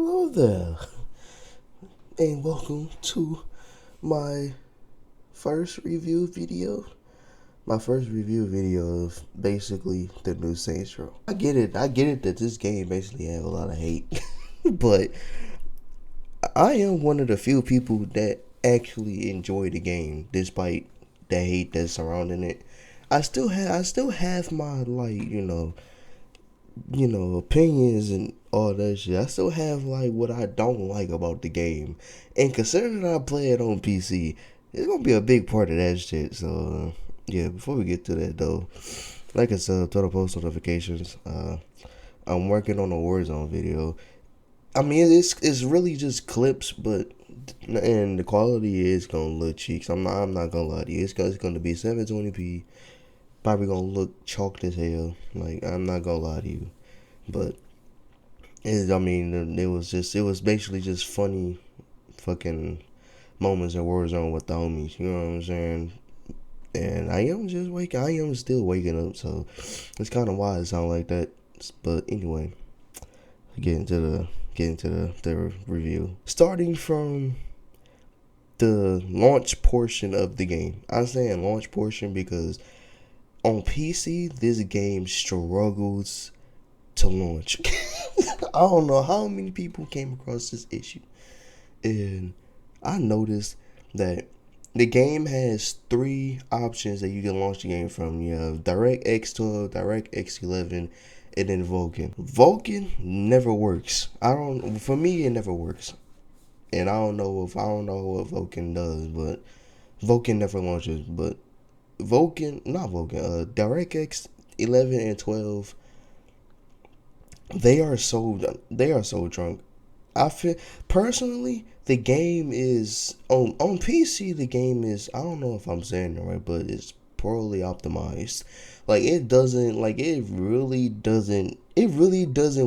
Hello there, and welcome to my first review video. My first review video of basically the new Saints Row. I get it that this game basically have a lot of hate, but I am one of the few people that actually enjoy the game despite the hate that's surrounding it. I still have my opinions and all that shit. I still have like what I don't like about the game, and considering that I play it on PC, it's gonna be a big part of that shit. So yeah, before we get to that though, like I said, turn on post notifications. I'm working on a Warzone video. I mean, it's really just clips, but and the quality is gonna look cheeks. I'm not gonna lie to you. It's gonna be 720p. Probably gonna look chalked as hell. Like, I'm not gonna lie to you. But it was basically just funny fucking moments in Warzone with the homies. You know what I'm saying? And I am still waking up, so it's kind of why it sound like that. But anyway, get into the review. Starting from the launch portion of the game. I'm saying launch portion because on PC this game struggles to launch. I don't know how many people came across this issue, and I noticed that the game has three options that you can launch the game from. You have DirectX 12, DirectX 11, and then Vulkan. Vulkan never works. For me it never works, and I don't know what Vulkan does, but Vulkan never launches. But DirectX 11 and 12, they are so drunk. I feel personally the game is on PC. The game is, I don't know if I'm saying it right, but it's poorly optimized. Like it really doesn't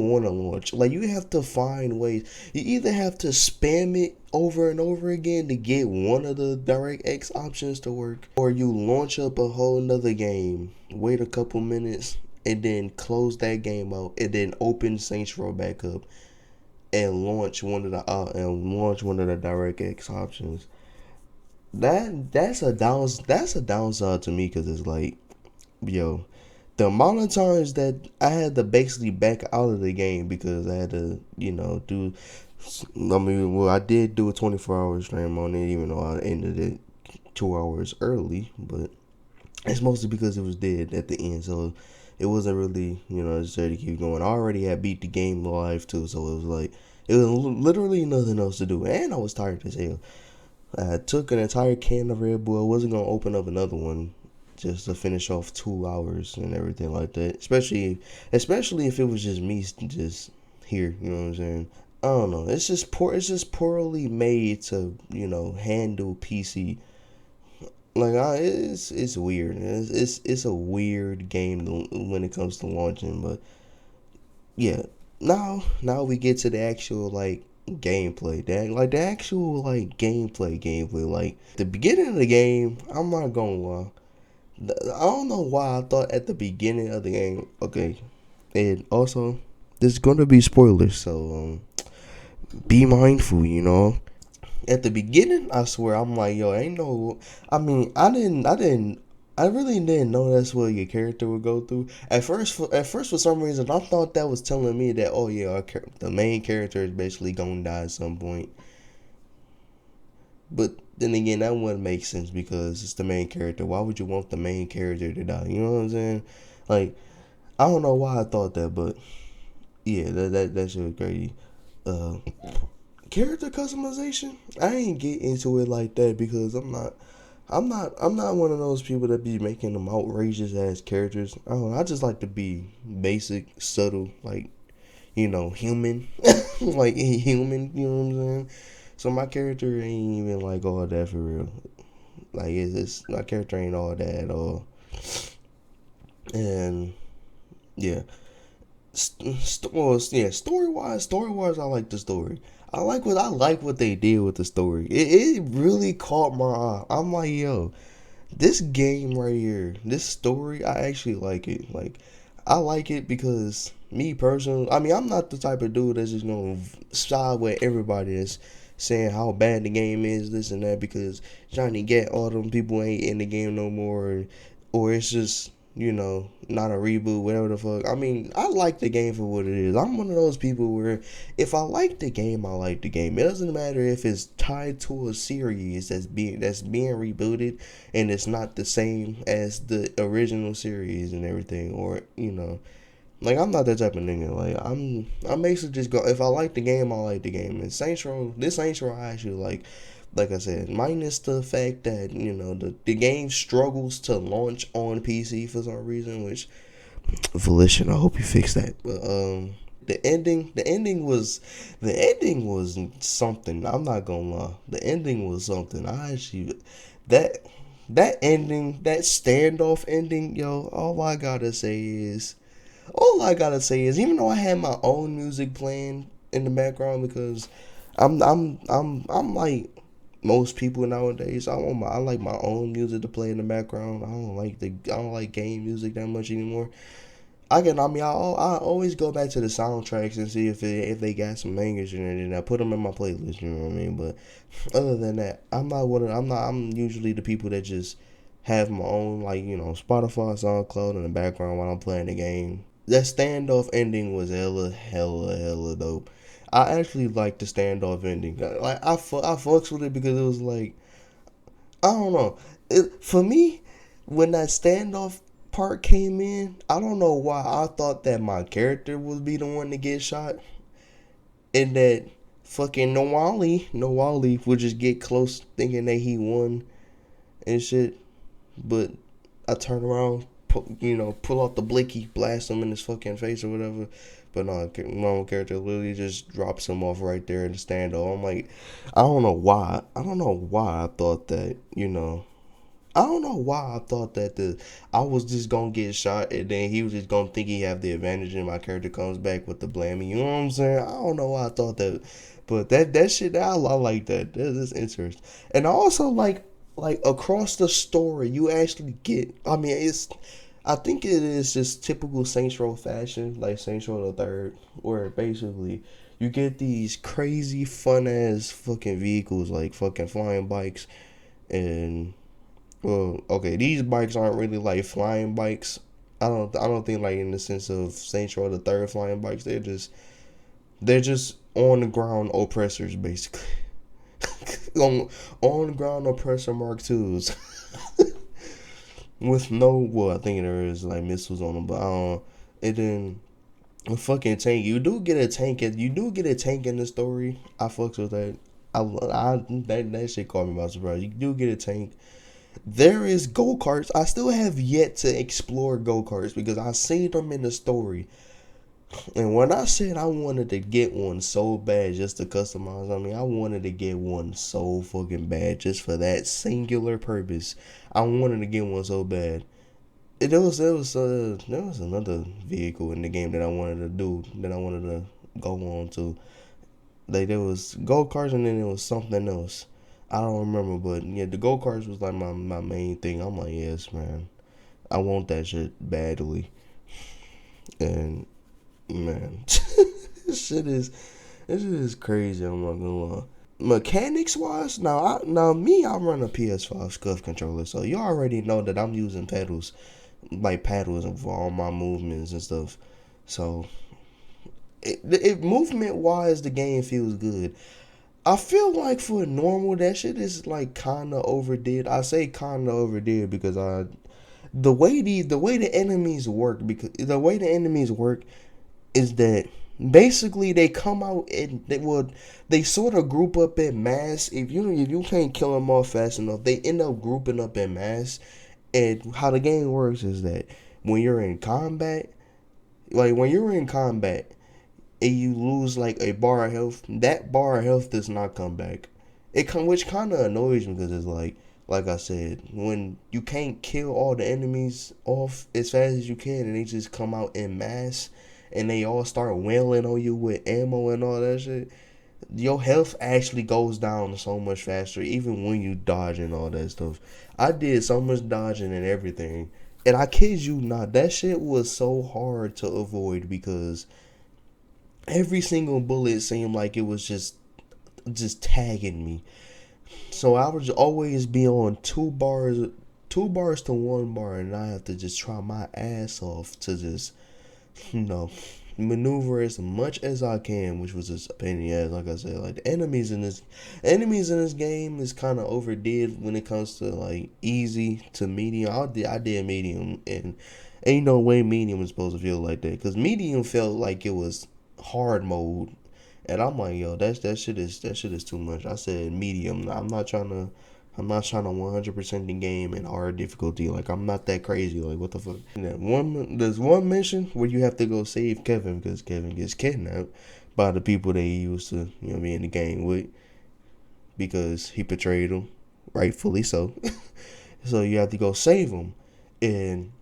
want to launch. Like, you have to find ways. You either have to spam it over and over again to get one of the DirectX options to work, or you launch up a whole nother game, wait a couple minutes, and then close that game out, and then open Saints Row back up and launch one of the DirectX options. That's a downside to me, because it's like, yo, the amount of times that I had to basically back out of the game because I had to, do. I mean, well, I did do a 24-hour stream on it, even though I ended it 2 hours early, but it's mostly because it was dead at the end, so it wasn't really, necessary to keep going. I already had beat the game live too, so it was like, it was literally nothing else to do, and I was tired as hell. I took an entire can of Red Bull. I wasn't gonna open up another one just to finish off 2 hours and everything like that. Especially if it was just me just here. You know what I'm saying? I don't know. It's just poorly made to handle PC. Like, it's weird. It's a weird game when it comes to launching. But yeah, now we get to the actual like gameplay. The actual like gameplay. Like, the beginning of the game, I'm not gonna lie, I don't know why I thought at the beginning of the game. Okay, and also there's gonna be spoilers, so be mindful. At the beginning, I swear, I'm like, yo, ain't no. I mean, I really didn't know that's what your character would go through. At first, for some reason, I thought that was telling me that, oh yeah, the main character is basically gonna die at some point. But then again, that wouldn't make sense because it's the main character. Why would you want the main character to die? You know what I'm saying? Like, I don't know why I thought that, but yeah, that shit was crazy. Uh, Character customization, I ain't get into it like that because I'm not one of those people that be making them outrageous ass characters. I don't know, I just like to be basic, subtle, like, human. Like human, you know what I'm saying? So my character ain't even like all that for real. Like, it's my character ain't all that at all. And yeah, story wise, I like the story. I like what they did with the story. It really caught my eye. I'm like, yo, this game right here, this story, I actually like it. Like, I like it because me personally, I mean, I'm not the type of dude that's just gonna side with everybody that's saying how bad the game is, this and that, because Johnny Gat, all them people ain't in the game no more, or it's just, not a reboot, whatever the fuck. I mean, I like the game for what it is. I'm one of those people where if I like the game, I like the game. It doesn't matter if it's tied to a series that's being rebooted and it's not the same as the original series and everything, or like, I'm not that type of nigga. Like, I'm basically just go. If I like the game, I like the game. And Saints Row, I actually like. Like I said, minus the fact that the game struggles to launch on PC for some reason, which Volition, I hope you fix that. But the ending was something. I'm not gonna lie, the ending was something. I actually that that ending, that standoff ending, yo. All I gotta say is, even though I had my own music playing in the background, because I'm like most people nowadays. I like my own music to play in the background. I don't like game music that much anymore. I always go back to the soundtracks and see if they got some bangers in it, and I put them in my playlist. You know what I mean? But other than that, I'm usually the people that just have my own, like, Spotify, SoundCloud in the background while I'm playing the game. That standoff ending was hella dope. I actually like the standoff ending. Like, I fucks with it because it was like, I don't know. For me, when that standoff part came in, I don't know why I thought that my character would be the one to get shot, and that fucking Noali would just get close thinking that he won and shit. But I turn around, pull out the blicky, blast him in his fucking face or whatever. But no, my character literally just drops him off right there in the standoff. I'm like, I don't know why. I don't know why I thought that. I don't know why I thought that I was just gonna get shot and then he was just gonna think he have the advantage and my character comes back with the blaming. You know what I'm saying? I don't know why I thought that, but that shit, I like that. That's interesting. And I also like across the story you actually get. I mean, I think it is just typical Saints Row fashion, like Saints Row the Third, where basically you get these crazy fun ass fucking vehicles like fucking flying bikes and, well, okay, these bikes aren't really like flying bikes. I don't think, like, in the sense of Saints Row the Third flying bikes. They're just on the ground oppressors, basically. On the ground oppressor Mark Twos. With no, well, I think there is like missiles on them, but I don't. It didn't. A fucking tank. You do get a tank in the story. I fucks with that. That shit caught me by surprise. You do get a tank. There is go karts. I still have yet to explore go karts because I seen them in the story. And when I said I wanted to get one so bad just to customize, I mean, I wanted to get one so fucking bad just for that singular purpose. I wanted to get one so bad. There was another vehicle in the game that I wanted to do, that I wanted to go on to. Like, there was go karts and then there was something else. I don't remember, but yeah, the go karts was like my main thing. I'm like, yes, man, I want that shit badly. And man, this shit is this shit is crazy. I'm not gonna lie. Mechanics wise, I run a PS5 scuff controller, so you already know that I'm using pedals, like paddles for all my movements and stuff. So movement wise, the game feels good. I feel like for normal, that shit is like kind of overdid. I say kind of overdid because the way the enemies work, because the way the enemies work is that basically they come out and they sort of group up in mass. If you can't kill them off fast enough, they end up grouping up in mass. And how the game works is that when you're in combat, and you lose like a bar of health, that bar of health does not come back. Which kind of annoys me because it's like I said, when you can't kill all the enemies off as fast as you can, and they just come out in mass, and they all start wailing on you with ammo and all that shit, your health actually goes down so much faster, even when you dodge and all that stuff. I did so much dodging and everything And I kid you not, that shit was so hard to avoid because every single bullet seemed like it was just tagging me. So I would always be on 2 bars to 1 bar, and I have to just try my ass off to just, you know, maneuver as much as I can, which was just a pain in the ass. Like I said, like the enemies in this game is kind of overdid when it comes to like easy to medium. I did medium, and ain't no way medium is supposed to feel like that, because medium felt like it was hard mode, and I'm like, yo, that shit is too much. I said medium. I'm not trying to 100% the game in hard difficulty. Like, I'm not that crazy. Like, what the fuck? There's one mission where you have to go save Kevin because Kevin gets kidnapped by the people that he used to, be in the game with, because he betrayed him, rightfully so. So you have to go save him, and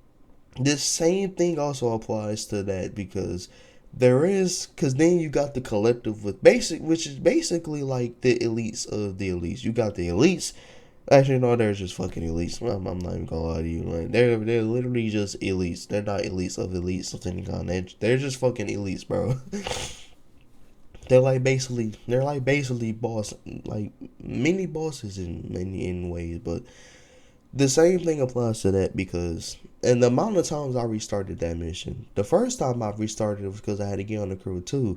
this same thing also applies to that, because then you got the collective with basic, which is basically like the elites of the elites. You got the elites. Actually, no, they're just fucking elites. I'm not even gonna lie to you. Like, they're literally just elites. They're not elites of elites of any kind. They're just fucking elites, bro. They're like basically boss, like mini bosses in ways, but the same thing applies to that, because and the amount of times I restarted that mission. The first time I restarted it was because I had to get on the crew too,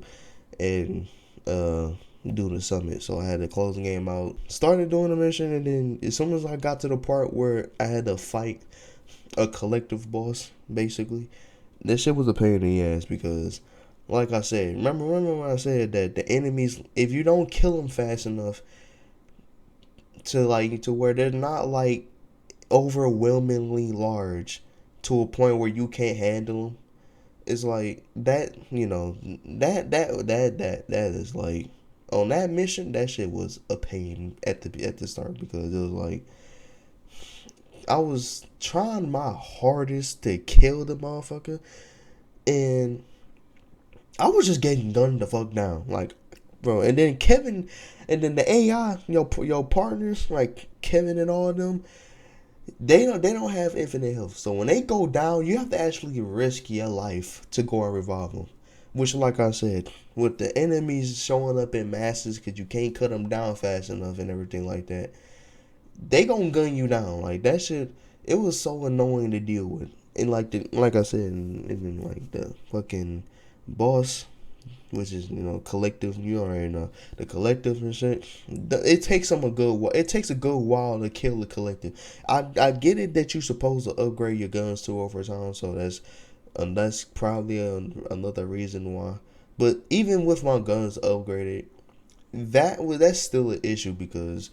and do the summit. So I had to close the game out, started doing the mission, and then as soon as I got to the part where I had to fight a collective boss, basically, that shit was a pain in the ass, because like I said, remember when I said that the enemies, if you don't kill them fast enough to where they're not like overwhelmingly large to a point where you can't handle them, it's like that. That is like, on that mission, that shit was a pain at the start, because it was like I was trying my hardest to kill the motherfucker, and I was just getting gunned the fuck down, like, bro. And then Kevin, and then the AI, your partners, like Kevin and all of them, they don't have infinite health. So when they go down, you have to actually risk your life to go and revive them. Which, like I said, with the enemies showing up in masses, because you can't cut them down fast enough and everything like that, they gonna gun you down. Like, that shit, it was so annoying to deal with. And like I said, and like the fucking boss, which is, collective. You already know the collective and shit. It takes them a good while. It takes a good while to kill the collective. I get it that you're supposed to upgrade your guns to over time, so that's probably another reason why. But even with my guns upgraded, that's still an issue, because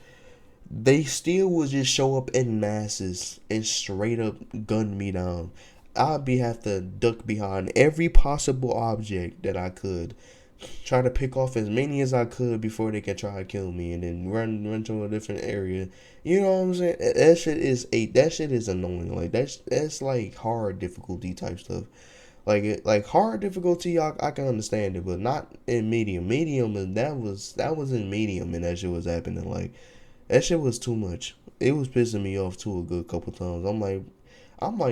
they still would just show up in masses and straight up gun me down. I'd have to duck behind every possible object that I could, try to pick off as many as I could before they could try to kill me, and then run to a different area. You know what I'm saying? That shit is annoying. Like, that's like hard difficulty type stuff. Like hard difficulty, I can understand it, but not in medium. Medium, and that was in medium, and that shit was happening. Like, that shit was too much. It was pissing me off too a good couple times. I'm like,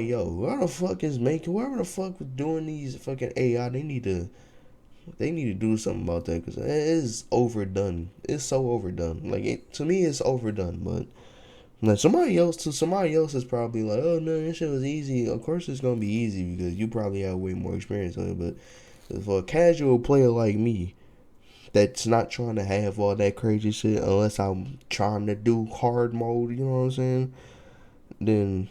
yo, whoever the fuck was doing these fucking AI, they need to do something about that, because it is overdone. It's so overdone. Like, to me, it's overdone. But like, somebody else is probably like, oh no, this shit was easy. Of course, it's gonna be easy because you probably have way more experience on it. But for a casual player like me, that's not trying to have all that crazy shit, unless I'm trying to do hard mode, you know what I'm saying? Then,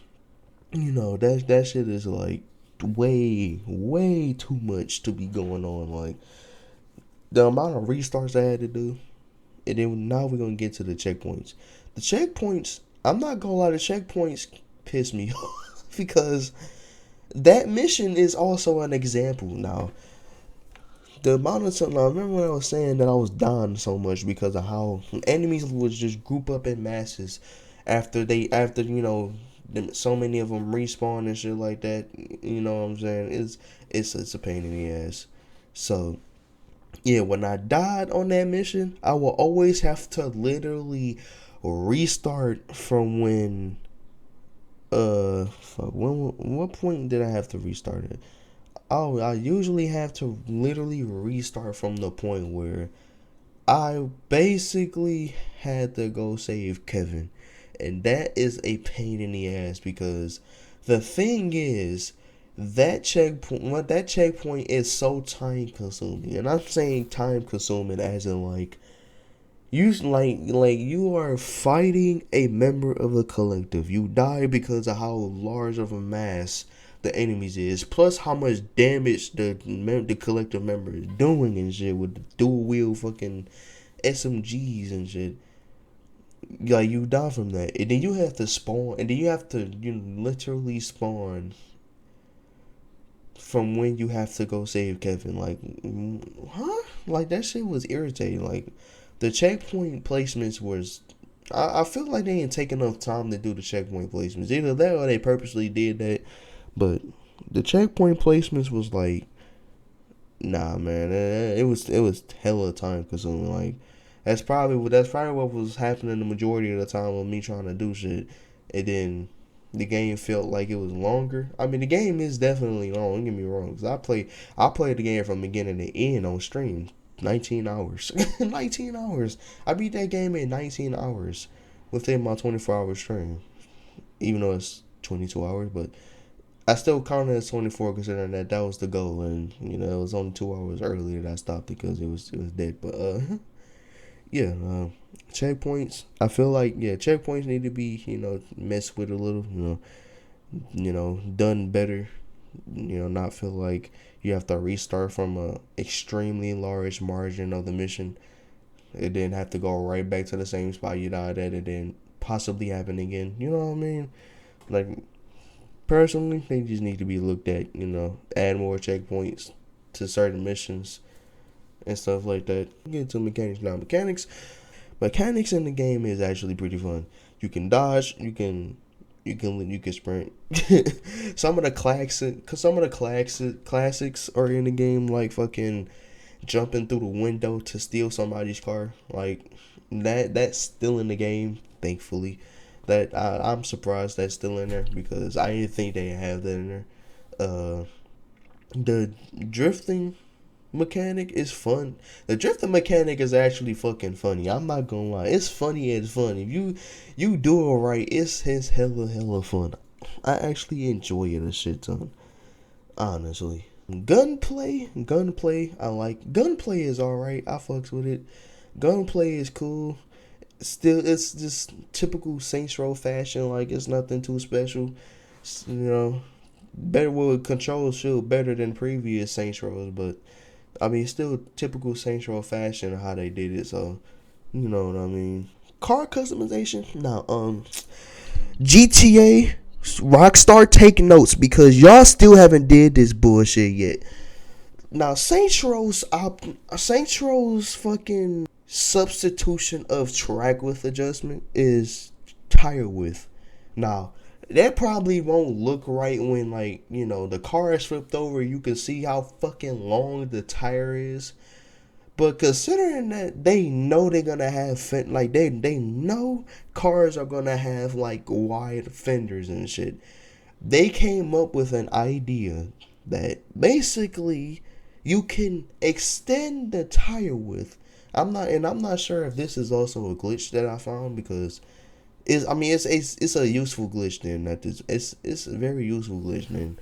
that shit is like way, way too much to be going on. Like, the amount of restarts I had to do, and then now we're gonna get to the checkpoints. The checkpoints, I'm not gonna lie, the checkpoints piss me off, because that mission is also an example. Now, the amount of time, now, remember when I was saying that I was dying so much because of how enemies would just group up in masses after so many of them respawn and shit like that. You know what I'm saying? It's a pain in the ass. So yeah, when I died on that mission, I will always have to literally restart from when Fuck. What point did I have to restart it? Oh, I usually have to literally restart from the point where I basically had to go save Kevin. And that is a pain in the ass because the thing is that checkpoint is so time consuming. And I'm saying time consuming as in like you are fighting a member of the collective. You die because of how large of a mass the enemies is, plus how much damage the collective member is doing and shit with the dual wheel fucking SMGs and shit. Like you die from that, and then you have to spawn, and then you literally spawn from when you have to go save Kevin. Like, huh? Like that shit was irritating. Like the checkpoint placements was. I feel like they didn't take enough time to do the checkpoint placements. Either that or they purposely did that. But the checkpoint placements was like, nah, man. It was hella time consuming. Like that's probably what was happening the majority of the time with me trying to do shit, and then the game felt like it was longer. I mean, the game is definitely long. Don't get me wrong, cause I played the game from beginning to end on stream, 19 hours, 19 hours. I beat that game in 19 hours within my 24-hour stream, even though it's 22 hours, but I still count it as 24 considering that was the goal, and it was only 2 hours early that I stopped because it was dead. But yeah, checkpoints. I feel like checkpoints need to be messed with a little, done better. Not feel like you have to restart from a extremely large margin of the mission. It didn't have to go right back to the same spot you died at. It didn't possibly happen again. You know what I mean? Like personally, they just need to be looked at. Add more checkpoints to certain missions and stuff like that. Get into mechanics now. Mechanics in the game is actually pretty fun. You can dodge. You can sprint. Some of the classics are in the game, like fucking jumping through the window to steal somebody's car. Like that's still in the game, thankfully. I'm surprised that's still in there because I didn't think they have that in there. The drifting mechanic is fun. The drifting mechanic is actually fucking funny. I'm not gonna lie. It's funny as fun. If you do it right, it's hella fun. I actually enjoy it a shit ton. Honestly. Gunplay, I like. Gunplay is alright. I fucks with it. Gunplay is cool. Still, it's just typical Saints Row fashion. Like, it's nothing too special. You know, better with controls, shoot better than previous Saints Rows, but I mean, still typical Saints Row fashion of how they did it. So, you know what I mean. Car customization. Now, GTA, Rockstar, take notes because y'all still haven't did this bullshit yet. Now, Saints Row's fucking substitution of track width adjustment is tire width. Now, that probably won't look right when the car is flipped over. You can see how fucking long the tire is. But considering that they know they're gonna have they know cars are gonna have like wide fenders and shit. They came up with an idea that basically you can extend the tire width. I'm not sure if this is also a glitch that I found because it's a useful glitch then that this it's a very useful glitch then.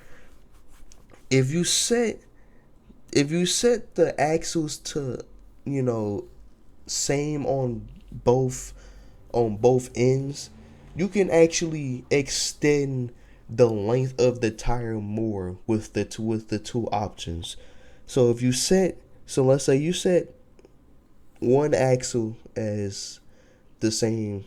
If you set the axles to same on both ends, you can actually extend the length of the tire more with the two options. So if you set so let's say you set one axle as the same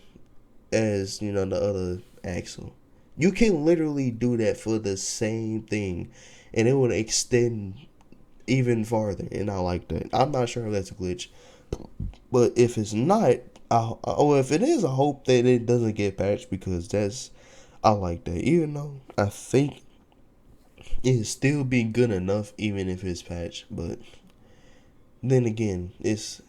as the other axle. You can literally do that for the same thing, and it would extend even farther. And I like that. I'm not sure if that's a glitch, but if it's not, if it is, I hope that it doesn't get patched because I like that. Even though I think it'd still be good enough even if it's patched, but then again, it's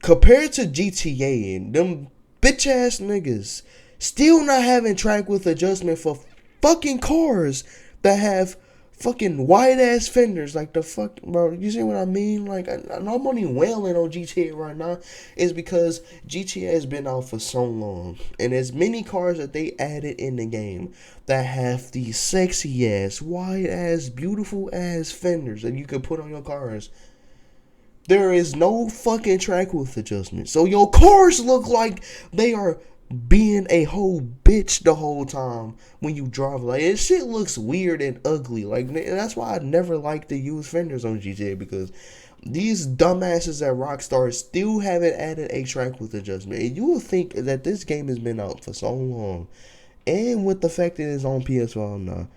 compared to GTA and them bitch ass niggas still not having track with adjustment for fucking cars that have fucking wide ass fenders. Like the fuck, bro. You see what I mean? Like I'm only wailing on GTA right now is because GTA has been out for so long, and there's many cars that they added in the game that have these sexy ass, wide ass, beautiful ass fenders that you can put on your cars. There is no fucking track width adjustment. So your cars look like they are being a whole bitch the whole time when you drive. Like, this shit looks weird and ugly. Like, that's why I never like to use fenders on GTA, because these dumbasses at Rockstar still haven't added a track width adjustment. And you will think that this game has been out for so long, and with the fact that it's on PS5 now,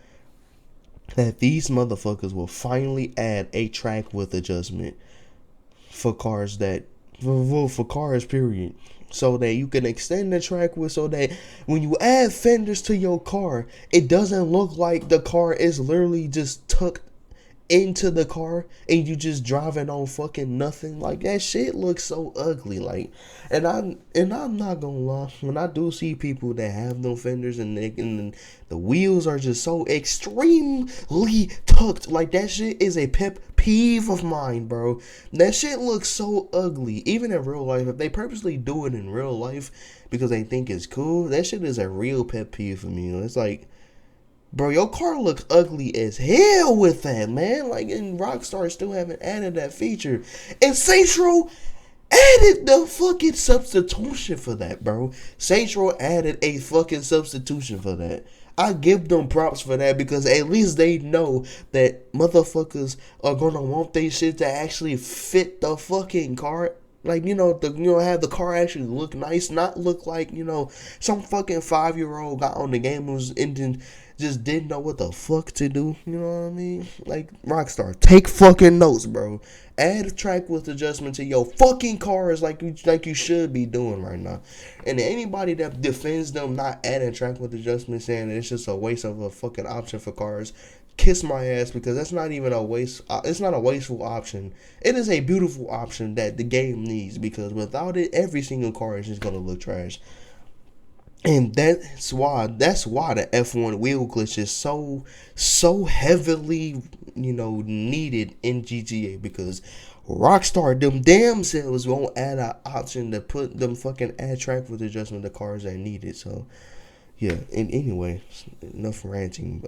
that these motherfuckers will finally add a track width adjustment for cars that for cars period, so that you can extend the track width, so that when you add fenders to your car, it doesn't look like the car is literally just tucked into the car and you just driving on fucking nothing. Like, that shit looks so ugly. Like, and I'm not gonna lie, when I do see people that have no fenders and the wheels are just so extremely tucked, like, that shit is a pet peeve of mine, bro. That shit looks so ugly. Even in real life, if they purposely do it in real life because they think it's cool, that shit is a real pet peeve for me. It's like, bro, your car looks ugly as hell with that, man. Like, and Rockstar still haven't added that feature. And Saints Row added the fucking substitution for that, bro. Saints Row added a fucking substitution for that. I give them props for that, because at least they know that motherfuckers are gonna want their shit to actually fit the fucking car. Like, have the car actually look nice, not look like, some fucking 5-year-old got on the game and was ending, just didn't know what the fuck to do. You know what I mean? Like, Rockstar, take fucking notes, bro. Add a track width adjustment to your fucking cars, like you should be doing right now. And anybody that defends them not adding track width adjustment, saying that it's just a waste of a fucking option for cars, kiss my ass, because that's not even a waste. It's not a wasteful option. It is a beautiful option that the game needs, because without it, every single car is just gonna look trash. And that's why the F1 wheel glitch is so heavily, needed in GTA, because Rockstar them damn selves won't add an option to put them fucking add track with adjustment to cars that need it. So yeah, and anyway, enough ranting.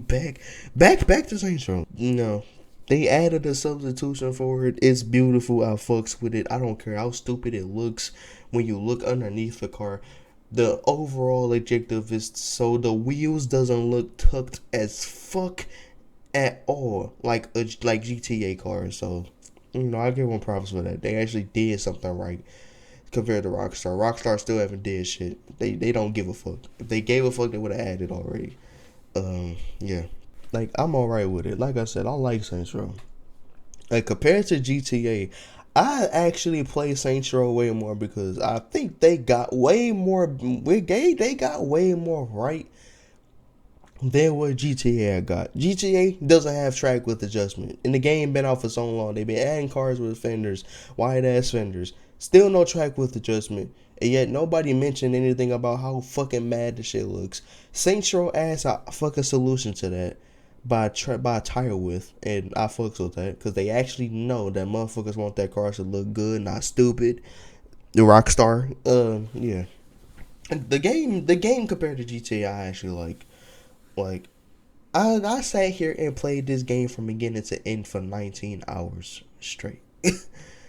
Back to Saints Row. They added a substitution for it. It's beautiful. I fucks with it. I don't care how stupid it looks when you look underneath the car. The overall objective is so the wheels doesn't look tucked as fuck at all, like GTA cars. So, I give them props for that. They actually did something right compared to Rockstar. Rockstar still haven't did shit. They don't give a fuck. If they gave a fuck, they would have added already. Yeah. Like, I'm alright with it. Like I said, I like Saints Row. Like, compared to GTA, I actually play Saints Row way more, because I think they got way more. They got way more right than what GTA got. GTA doesn't have track width adjustment, and the game been out for so long. They've been adding cars with fenders, wide ass fenders. Still no track width adjustment, and yet nobody mentioned anything about how fucking mad the shit looks. Saints Row adds a fucking solution to that by tire width, and I fucks with that, because they actually know that motherfuckers want their cars to look good, not stupid. The Rockstar, yeah. The game compared to GTA, I actually like. I sat here and played this game from beginning to end for 19 hours straight.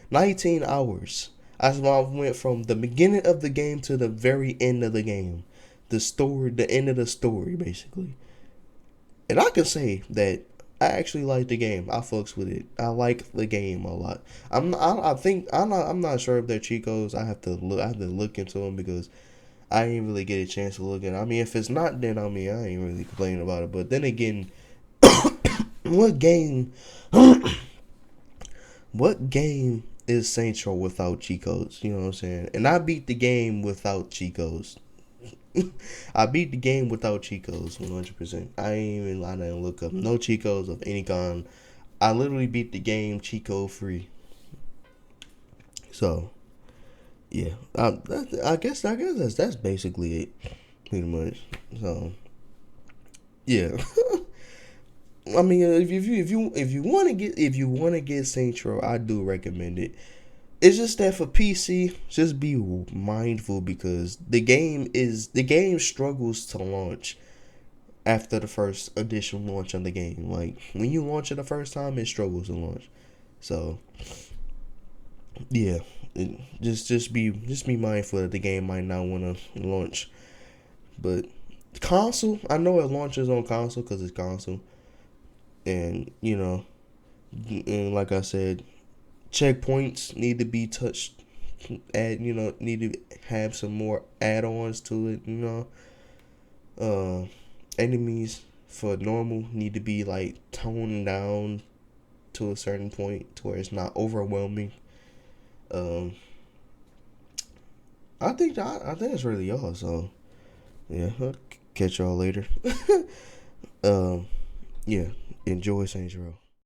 19 hours. I went from the beginning of the game to the very end of the game. The end of the story, basically. And I can say that I actually like the game. I fucks with it. I like the game a lot. I'm not sure if they're cheat codes. I have to look into them, because I ain't really get a chance to look at it. I mean, if it's not, then I ain't really complaining about it. But then again, what game is Saints Row without cheat codes? You know what I'm saying? And I beat the game without cheat codes. I beat the game without cheat codes 100%. I ain't even lying and look up no cheat codes of any kind. I literally beat the game cheat code free. So yeah, I guess that's basically it, pretty much. So Yeah. I mean, if you want to get Saints Row, I do recommend it. It's just that for PC, just be mindful because the game struggles to launch after the first initial launch on the game. Like when you launch it the first time, it struggles to launch. So yeah, just be mindful that the game might not want to launch. But console, I know it launches on console because it's console, and and like I said, checkpoints need to be touched. Need to have some more add-ons to it. Enemies for normal need to be like toned down to a certain point to where it's not overwhelming. Um, I think that's really all. So yeah, I'll catch y'all later. um, yeah, enjoy Saints Row.